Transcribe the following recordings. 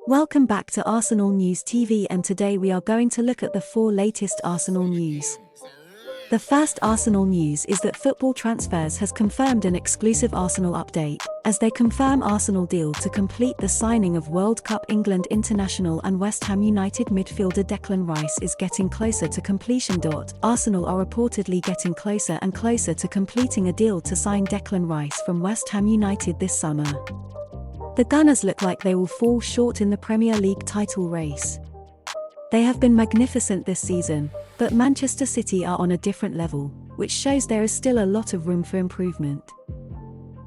Welcome back to Arsenal News TV, and today we are going to look at the 4 latest Arsenal news. The first Arsenal news is that Football Transfers has confirmed an exclusive Arsenal update, as they confirm Arsenal deal to complete the signing of World Cup England international and West Ham United midfielder Declan Rice is getting closer to completion. Arsenal are reportedly getting closer and closer to completing a deal to sign Declan Rice from West Ham United this summer. The Gunners look like they will fall short in the Premier League title race. They have been magnificent this season, but Manchester City are on a different level, which shows there is still a lot of room for improvement.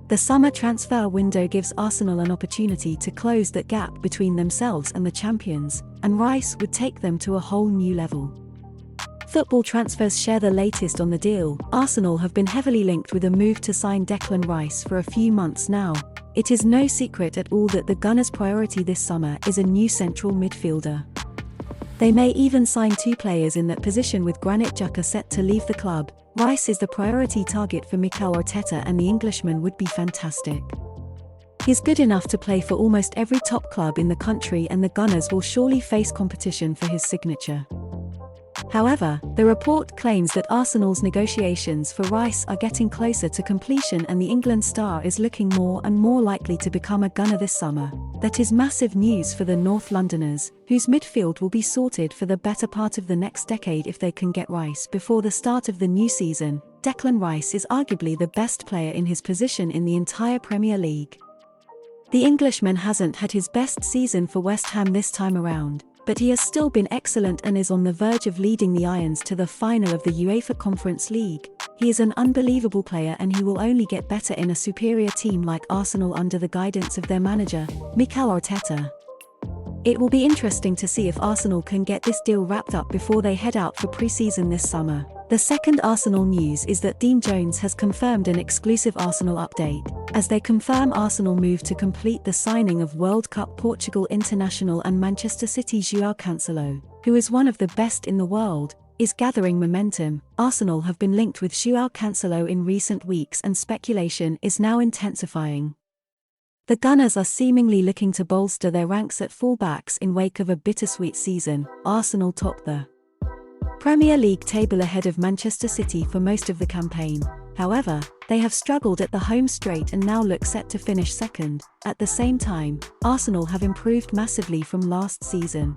The summer transfer window gives Arsenal an opportunity to close that gap between themselves and the champions, and Rice would take them to a whole new level. Football Transfers share the latest on the deal. Arsenal have been heavily linked with a move to sign Declan Rice for a few months now. It is no secret at all that the Gunners' priority this summer is a new central midfielder. They may even sign 2 players in that position, with Granit Xhaka set to leave the club. Rice is the priority target for Mikel Arteta, and the Englishman would be fantastic. He's good enough to play for almost every top club in the country, and the Gunners will surely face competition for his signature. However, the report claims that Arsenal's negotiations for Rice are getting closer to completion, and the England star is looking more and more likely to become a Gunner this summer. That is massive news for the North Londoners, whose midfield will be sorted for the better part of the next decade if they can get Rice before the start of the new season. Declan Rice is arguably the best player in his position in the entire Premier League. The Englishman hasn't had his best season for West Ham this time around, but he has still been excellent and is on the verge of leading the Irons to the final of the UEFA Conference League. He is an unbelievable player, and he will only get better in a superior team like Arsenal under the guidance of their manager, Mikel Arteta. It will be interesting to see if Arsenal can get this deal wrapped up before they head out for pre-season this summer. The second Arsenal news is that Dean Jones has confirmed an exclusive Arsenal update, as they confirm Arsenal move to complete the signing of World Cup Portugal international and Manchester City's Joao Cancelo, who is one of the best in the world, is gathering momentum. Arsenal have been linked with Joao Cancelo in recent weeks, and speculation is now intensifying. The Gunners are seemingly looking to bolster their ranks at fullbacks in wake of a bittersweet season. Arsenal top the Premier League table ahead of Manchester City for most of the campaign. However, they have struggled at the home straight and now look set to finish second. At the same time, Arsenal have improved massively from last season.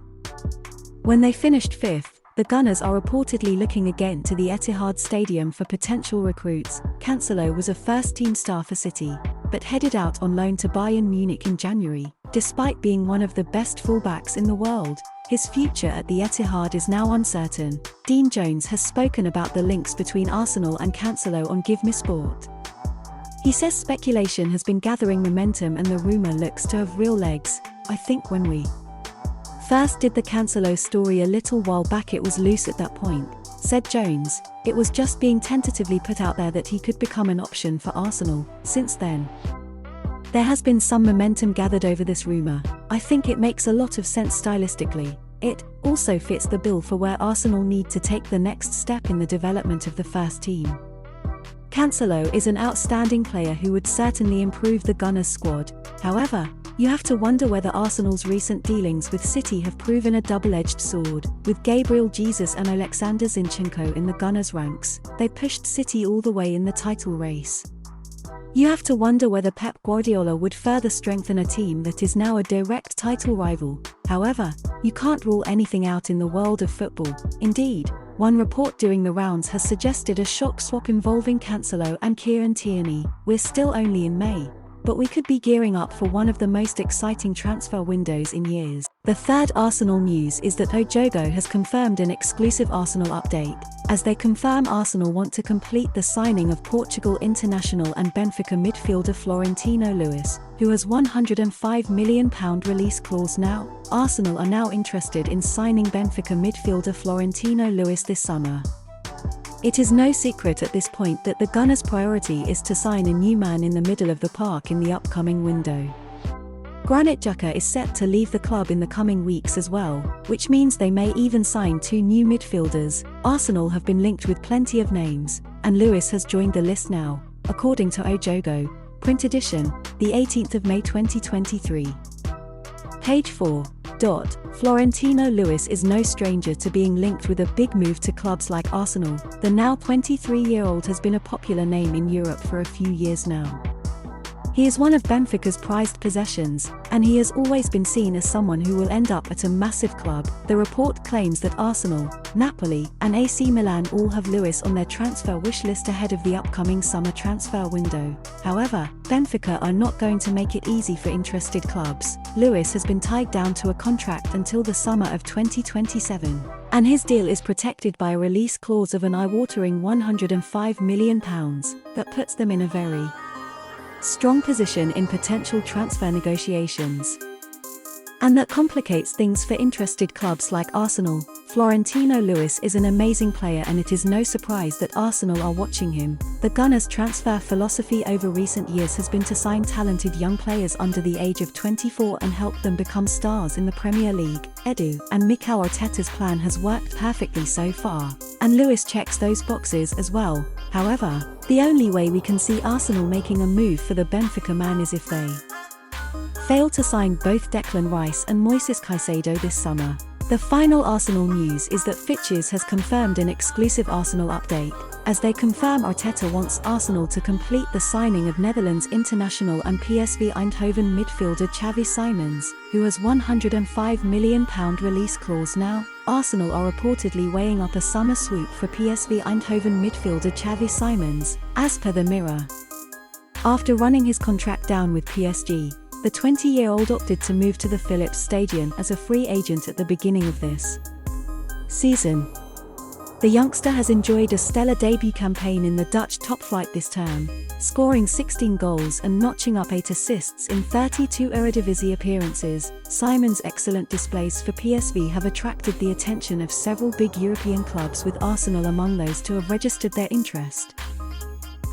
When they finished 5th, the Gunners are reportedly looking again to the Etihad Stadium for potential recruits. Cancelo was a first-team star for City, but headed out on loan to Bayern Munich in January. Despite being one of the best fullbacks in the world, his future at the Etihad is now uncertain. Dean Jones has spoken about the links between Arsenal and Cancelo on Give Me Sport. He says speculation has been gathering momentum and the rumour looks to have real legs. I think when we first did the Cancelo story a little while back, it was loose at that point, said Jones. It was just being tentatively put out there that he could become an option for Arsenal. Since then, there has been some momentum gathered over this rumour. I think it makes a lot of sense stylistically. It also fits the bill for where Arsenal need to take the next step in the development of the first team. Cancelo is an outstanding player who would certainly improve the Gunners squad. However, you have to wonder whether Arsenal's recent dealings with City have proven a double-edged sword. With Gabriel Jesus and Alexander Zinchenko in the Gunners' ranks, they pushed City all the way in the title race. You have to wonder whether Pep Guardiola would further strengthen a team that is now a direct title rival. However, you can't rule anything out in the world of football. Indeed, one report doing the rounds has suggested a shock swap involving Cancelo and Kieran Tierney. We're still only in May, but we could be gearing up for one of the most exciting transfer windows in years. The third Arsenal news is that Ojogo has confirmed an exclusive Arsenal update, as they confirm Arsenal want to complete the signing of Portugal international and Benfica midfielder Florentino Luis, who has £105 million release clause now. Arsenal are now interested in signing Benfica midfielder Florentino Luis this summer. It is no secret at this point that the Gunners' priority is to sign a new man in the middle of the park in the upcoming window. Granit Xhaka is set to leave the club in the coming weeks as well, which means they may even sign 2 new midfielders. Arsenal have been linked with plenty of names, and Luis has joined the list now, according to Ojogo, print edition, the 18th of May 2023. Page 4. Florentino Luis is no stranger to being linked with a big move to clubs like Arsenal. The now 23-year-old has been a popular name in Europe for a few years now. He is one of Benfica's prized possessions, and he has always been seen as someone who will end up at a massive club. The report claims that Arsenal, Napoli, and AC Milan all have Luis on their transfer wish list ahead of the upcoming summer transfer window. However, Benfica are not going to make it easy for interested clubs. Luis has been tied down to a contract until the summer of 2027, and his deal is protected by a release clause of an eye-watering £105 million that puts them in a very strong position in potential transfer negotiations. And that complicates things for interested clubs like Arsenal. Florentino Luis is an amazing player, and it is no surprise that Arsenal are watching him. The Gunners' transfer philosophy over recent years has been to sign talented young players under the age of 24 and help them become stars in the Premier League. Edu and Mikel Arteta's plan has worked perfectly so far, and Luis checks those boxes as well. However, the only way we can see Arsenal making a move for the Benfica man is if they fail to sign both Declan Rice and Moises Caicedo this summer. The final Arsenal news is that Fitches has confirmed an exclusive Arsenal update, as they confirm Arteta wants Arsenal to complete the signing of Netherlands international and PSV Eindhoven midfielder Xavi Simons, who has £105 million release clause now. Arsenal are reportedly weighing up a summer swoop for PSV Eindhoven midfielder Xavi Simons, as per the Mirror. After running his contract down with PSG, the 20-year-old opted to move to the Philips Stadion as a free agent at the beginning of this season. The youngster has enjoyed a stellar debut campaign in the Dutch top flight this term, scoring 16 goals and notching up 8 assists in 32 Eredivisie appearances. Simon's excellent displays for PSV have attracted the attention of several big European clubs, with Arsenal among those to have registered their interest.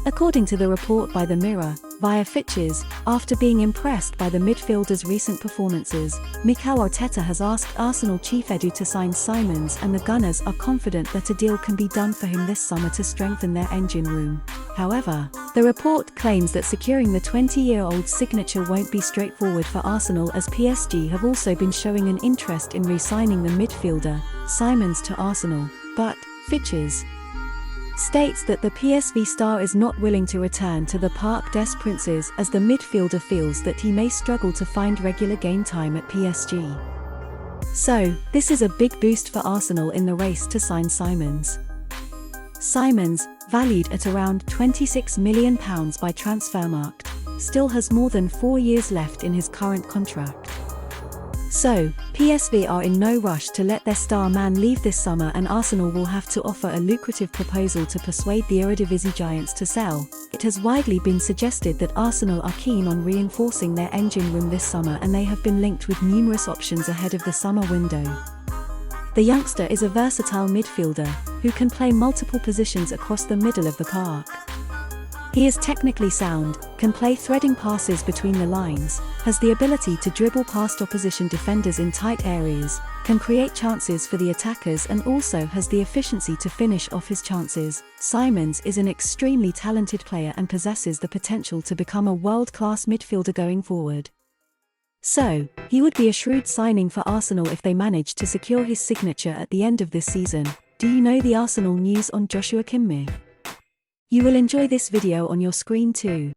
According to the report by the Mirror, via Fitches, after being impressed by the midfielder's recent performances, Mikel Arteta has asked Arsenal chief Edu to sign Simons, and the Gunners are confident that a deal can be done for him this summer to strengthen their engine room. However, the report claims that securing the 20-year-old's signature won't be straightforward for Arsenal, as PSG have also been showing an interest in re-signing the midfielder, Simons, to Arsenal. But Fitches states that the PSV star is not willing to return to the Parc des Princes, as the midfielder feels that he may struggle to find regular game time at PSG. So, this is a big boost for Arsenal in the race to sign Simons. Simons, valued at around £26 million by transfermarkt, still has more than 4 years left in his current contract. So, PSV are in no rush to let their star man leave this summer, and Arsenal will have to offer a lucrative proposal to persuade the Eredivisie giants to sell. It has widely been suggested that Arsenal are keen on reinforcing their engine room this summer, and they have been linked with numerous options ahead of the summer window. The youngster is a versatile midfielder, who can play multiple positions across the middle of the park. He is technically sound, can play threading passes between the lines, has the ability to dribble past opposition defenders in tight areas, can create chances for the attackers, and also has the efficiency to finish off his chances. Simons is an extremely talented player and possesses the potential to become a world-class midfielder going forward. So, he would be a shrewd signing for Arsenal if they manage to secure his signature at the end of this season. Do you know the Arsenal news on Joao Cancelo? You will enjoy this video on your screen too.